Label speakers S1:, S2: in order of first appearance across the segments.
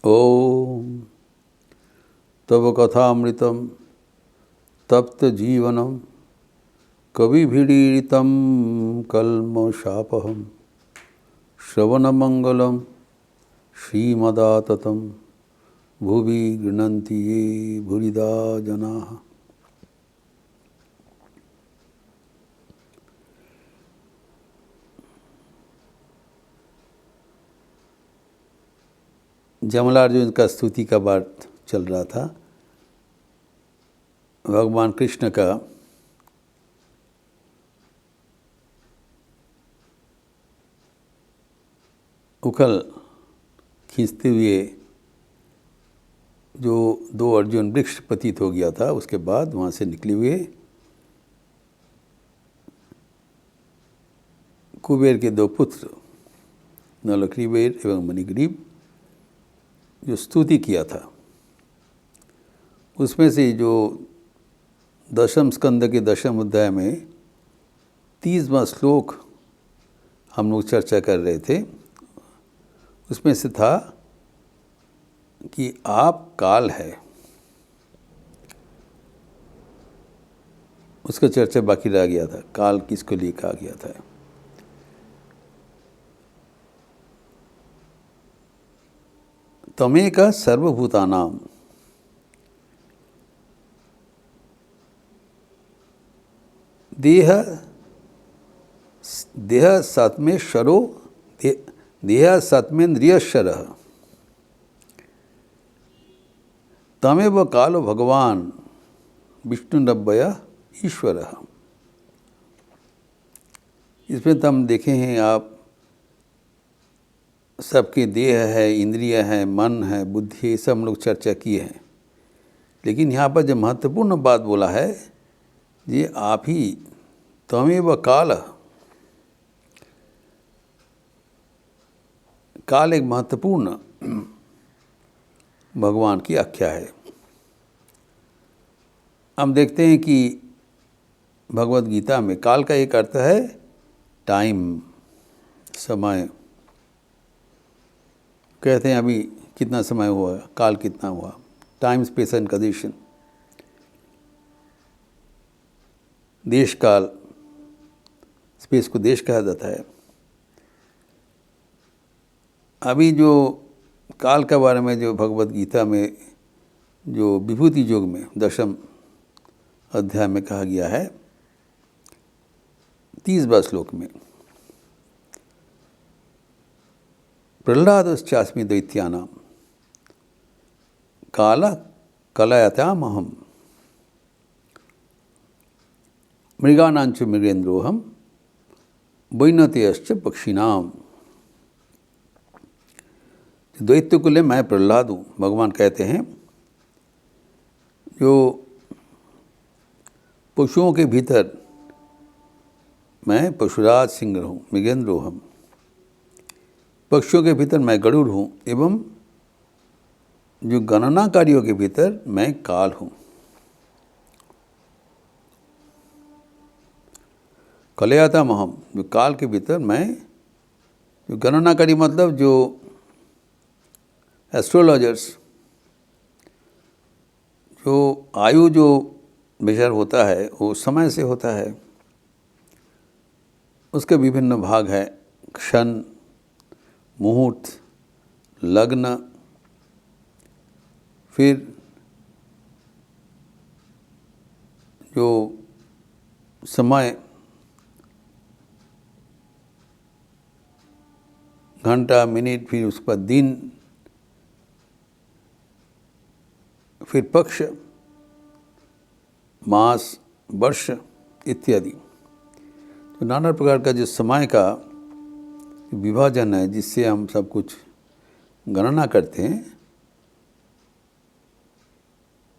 S1: ओम तव कथामृतम तप्त जीवनम कविभिरीडितं कल्मषापहं श्रवणमंगलम श्रीमदाततं भुवि गृह्णन्ति ये भूरिदा जनाः। जमलार्जुन का स्तुति का बात चल रहा था। भगवान कृष्ण का उखल खींचते हुए जो दो अर्जुन वृक्ष पतित हो गया था, उसके बाद वहाँ से निकले हुए कुबेर के दो पुत्र नलक्रीबेर एवं मणिग्रीव जो स्तुति किया था, उसमें से जो दशम स्कंद के दशम अध्याय में 30वां श्लोक हम लोग चर्चा कर रहे थे, उसमें से था कि आप काल है, उसका चर्चा बाकी रह गया था। काल किसको लिए कहा गया था? तमेक सर्वभूतानाम देह सत्मेश्वरो देह सत्मेन्द्रियश्वरः तमेव कालो भगवान विष्णुरव्यय ईश्वरः। इसमें तो हम देखे हैं, आप सबके देह है, इंद्रिय है, मन है, बुद्धि, सब हम लोग चर्चा किए हैं। लेकिन यहाँ पर जो महत्वपूर्ण बात बोला है, ये आप ही तमेव काल। काल एक महत्वपूर्ण भगवान की आख्या है। हम देखते हैं कि भगवद गीता में काल का एक अर्थ है टाइम, समय। कहते हैं अभी कितना समय हुआ, काल कितना हुआ, टाइम स्पेस एंड कंडीशन। देश काल, स्पेस को देश कहा जाता है। अभी जो काल के बारे में जो भगवद गीता में जो विभूति योग में दशम अध्याय में कहा गया है 30वां श्लोक में, प्रह्लादश्चास्मि दैत्यानां काल कलयतामहं मृगाणांच मृगेन्द्रोहम वैनतेयश्च पक्षिणाम। दैत्य कुल मैं प्रह्लाद हूँ, भगवान कहते हैं। जो पशुओं के भीतर मैं पशुराज सिंह हूँ, मृगेन्द्रोहम। पक्षियों के भीतर मैं गरुड़ हूँ, एवं जो गणनाकारियों के भीतर मैं काल हूँ। कलयातामहम, जो काल के भीतर मैं, जो गणनाकारी मतलब जो एस्ट्रोलॉजर्स, जो आयु जो मेजर होता है वो समय से होता है। उसके विभिन्न भाग हैं, क्षण, मुहूर्त, लग्न, फिर जो समय, घंटा, मिनट, फिर उसके बाद दिन, फिर पक्ष, मास, वर्ष इत्यादि। तो नाना प्रकार का जो समय का विभाजन है, जिससे हम सब कुछ गणना करते हैं,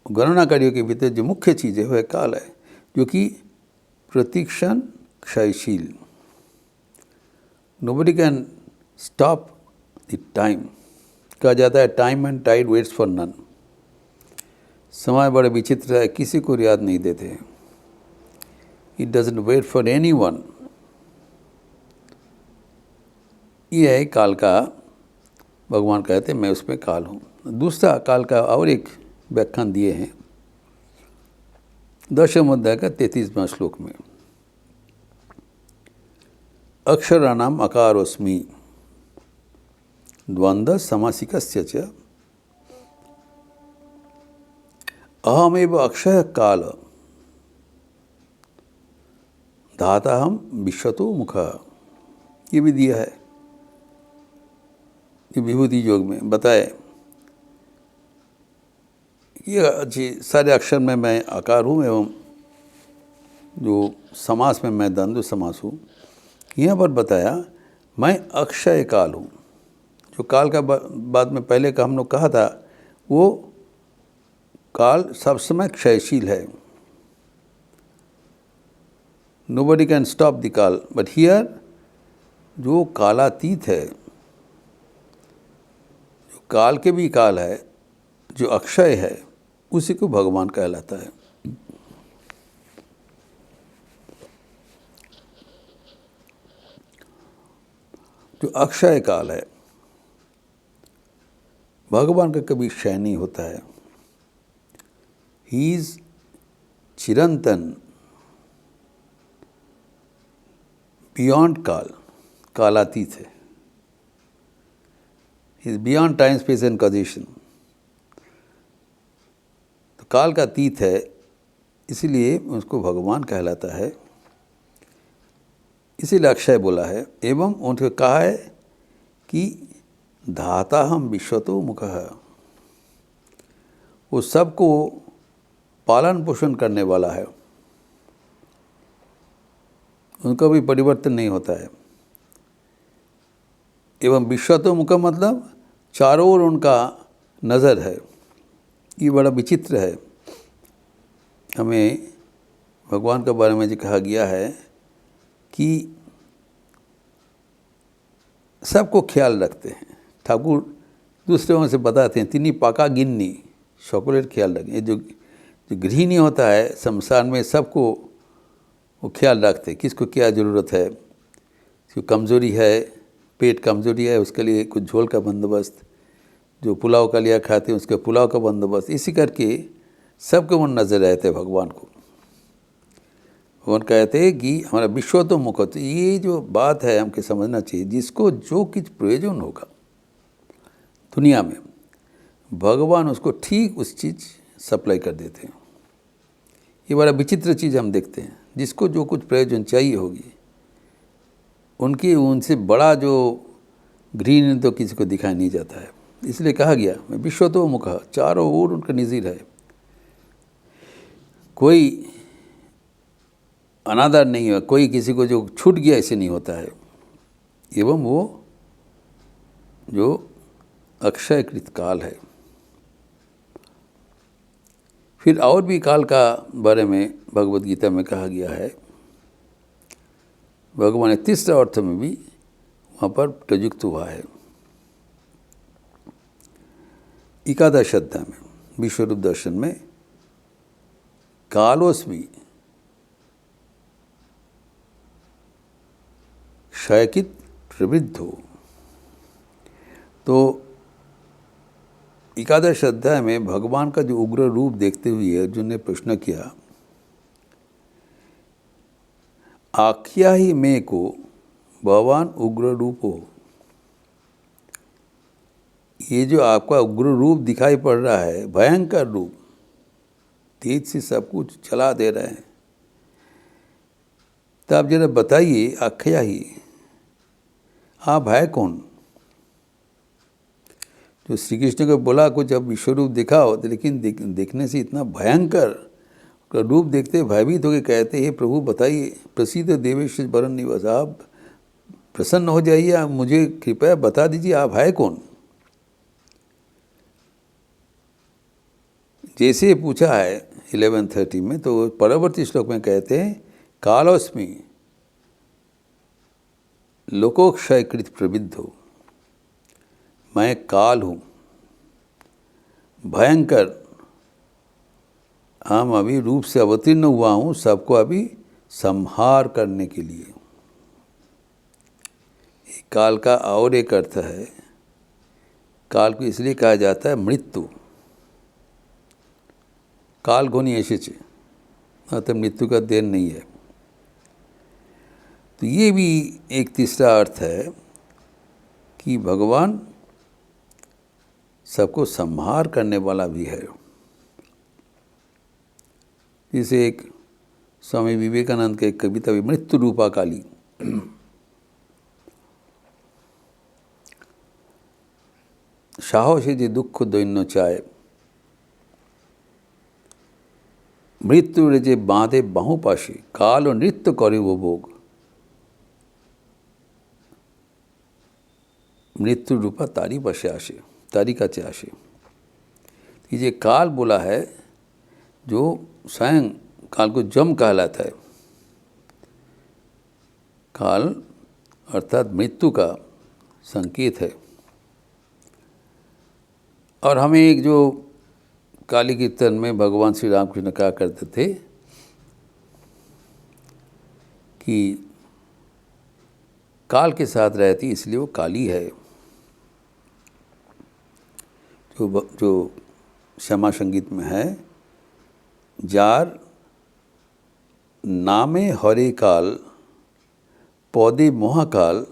S1: गणनाकारियों के भीतर जो मुख्य चीज़ है वह काल है, जो कि प्रतिक्षण क्षयशील। Nobody can stop the time. कहा जाता है time and tide waits for none. समय बड़े विचित्र है, किसी को याद नहीं देते। It doesn't wait for anyone. ये है काल का, भगवान कहते हैं मैं उसमें काल हूँ। दूसरा काल का और एक व्याख्यान दिए हैं दशम अध्याय का 33वां श्लोक में। अक्षराणाम अकारोस्मि द्वंद्व समासिकस्य च अहमेव अक्षय काल धाताहम विश्वतो मुख। ये भी दिया है, ये विभूति योग में बताए। ये अच्छी सारे अक्षर में मैं आकार हूँ एवं जो समास में मैं द्वंद्व समास हूँ। यहाँ पर बताया मैं अक्षय काल हूँ। जो काल का बाद में पहले का हम लोग कहा था, वो काल सब समय क्षयशील है। नोबडी कैन स्टॉप द काल, बट हियर जो कालातीत है, जो काल के भी काल है, जो अक्षय है, उसी को भगवान कहलाता है। जो अक्षय काल है, भगवान का कभी क्षय नहीं होता है। ही इज चिरंतन, बियॉन्ड काल, कालातीत है। He is beyond time space and causation. तो काल का अतीत है, इसीलिए उसको भगवान कहलाता है, इसीलिए अक्षय बोला है। एवं उनको कहा है कि धाता हम विश्वतो मुख, वो सबको पालन पोषण करने वाला है, उनका भी परिवर्तन नहीं होता है। एवं विश्वतो मुख मतलब चारों ओर उनका नज़र है। ये बड़ा विचित्र है। हमें भगवान के बारे में जो कहा गया है कि सबको ख्याल रखते हैं। ठाकुर दूसरे से बताते हैं, तिनी पाका गिन्नी, सकलेर ख्याल रखें। जो गृहिणी होता है संसार में, सबको वो ख्याल रखते हैं, किसको क्या ज़रूरत है। जो कमज़ोरी है, पेट कमज़ोरी है, उसके लिए कुछ झोल का बंदोबस्त, जो पुलाव का लिया खाते हैं उसके पुलाव का बंदोबस्त, इसी करके सबके मन नज़र रहते हैं भगवान को। भगवान कहते हैं कि हमारा विश्व तो मुख। तो ये जो बात है हमको समझना चाहिए, जिसको जो कुछ प्रयोजन होगा दुनिया में, भगवान उसको ठीक उस चीज़ सप्लाई कर देते हैं। ये बड़ा विचित्र चीज़ हम देखते हैं। जिसको जो कुछ प्रयोजन चाहिए होगी, उनकी उनसे बड़ा जो ग्रीन तो किसी को दिखाई नहीं जाता है। इसलिए कहा गया मैं विश्व तो मुख, चारों ओर उनका निज़ीर है। कोई अनादर नहीं है, कोई किसी को जो छूट गया ऐसे नहीं होता है। एवं वो जो अक्षयकृत काल है। फिर और भी काल का बारे में भगवद गीता में कहा गया है। भगवान ने तीसरे अर्थ में भी वहाँ पर प्रयुक्त हुआ है। एकादश अध्याय में विश्वरूप दर्शन में कालोस्मि क्षयकित प्रवृद्धो। तो एकादश अध्याय में भगवान का जो उग्र रूप देखते हुए अर्जुन ने प्रश्न किया, आख्या ही मैं को भगवान उग्र रूप हो। ये जो आपका उग्र रूप दिखाई पड़ रहा है, भयंकर रूप, तेज से सब कुछ चला दे रहे हैं, तो आप जरा बताइए, आख्या ही आप है कौन? जो श्री कृष्ण को बोला कुछ अब विश्वरूप दिखाओ, तो लेकिन देखने से इतना भयंकर रूप देखते भयभीत होकर कहते हे प्रभु बताइए, प्रसिद्ध देवेश वरण निवास, आप प्रसन्न हो जाइए, आप मुझे कृपया बता दीजिए आप है कौन। जैसे पूछा है 11:30 में, तो परवर्ती श्लोक में कहते हैं कालोस्मि लोकोक्षयकृत प्रविद्धो, मैं काल हूँ भयंकर, हम अभी रूप से अवतीर्ण हुआ हूँ सबको अभी संहार करने के लिए। काल का और एक अर्थ है काल को इसलिए कहा जाता है मृत्यु, काल घोनी एसेছে, अतः मृत्यु का देर नहीं है। तो ये भी एक तीसरा अर्थ है कि भगवान सबको संहार करने वाला भी है। जैसे एक स्वामी विवेकानंद के कविता भी, मृत्यु रूपा काली, साहसे जे दुख दैन्य चाय, मृत्यु रे जे बाँधे बाहु पाशे, काल और नृत्य करे वो भोग। मृत्यु रूपा तारी पाशे आशे, तारी काचे आशे। ये काल बोला है जो स्वयं काल को जम कहलाता है। काल अर्थात मृत्यु का संकेत है। और हमें एक जो काली कीर्तन में भगवान श्री रामकृष्ण कहा करते थे कि काल के साथ रहती इसलिए वो काली है। जो श्यामा संगीत में है, जार नामे हरे काल पौधे महाकाल,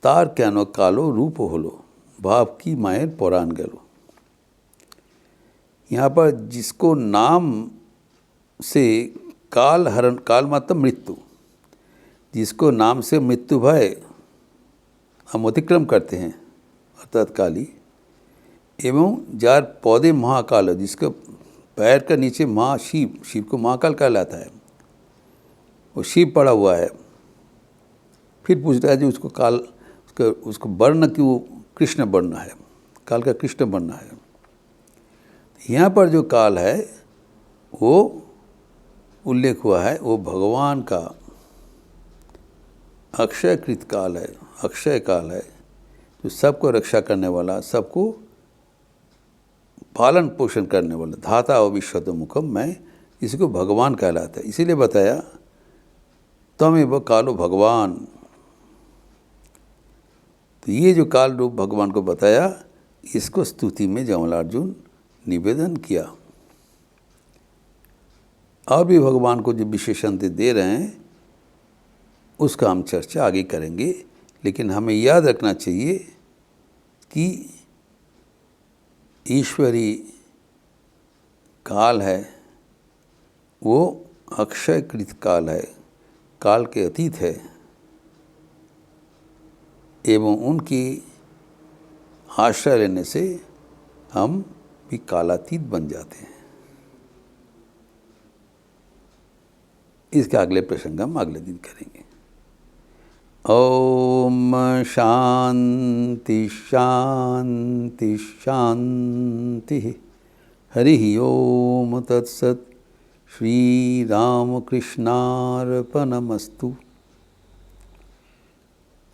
S1: तार केन कालो रूप होलो, भाव की मायर पौराण गलो। यहाँ पर जिसको नाम से काल हरण, काल मतलब मृत्यु, जिसको नाम से मृत्यु भय हम अतिक्रम करते हैं अर्थात काली, एवं जार पौधे महाकाल, जिसके पैर का नीचे महा शिव, शिव को महाकाल कहलाता है, वो शिव पड़ा हुआ है। फिर पूछ रहा है जी उसको काल, उसको वर्ण क्यों कृष्ण वर्ण है, काल का कृष्ण वर्ण है। यहाँ पर जो काल है वो उल्लेख हुआ है, वो भगवान का अक्षयकृत काल है, अक्षय काल है, जो सबको रक्षा करने वाला, सबको पालन पोषण करने वाला, धाता और विश्वतोमुखम, मैं इसको भगवान कहलाता है। इसीलिए बताया तमेव कालो भगवान। तो ये जो काल रूप भगवान को बताया, इसको स्तुति में जमलार्जुन निवेदन किया। और भी भगवान को जो विशेषण दे रहे हैं उसका हम चर्चा आगे करेंगे। लेकिन हमें याद रखना चाहिए कि ईश्वरी काल है वो अक्षयकृत काल है, काल के अतीत है, एवं उनकी आश्रय लेने से हम भी कालातीत बन जाते हैं। इसके अगले प्रसंग हम अगले दिन करेंगे। ओम शांति शांति शांति। हरि ओम तत्सत। श्री रामकृष्णार्पणमस्तु।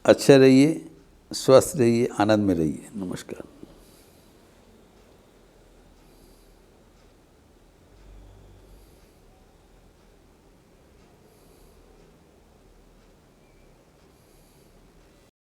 S1: अच्छे रहिए, स्वस्थ रहिए, आनंद में रहिए। नमस्कार।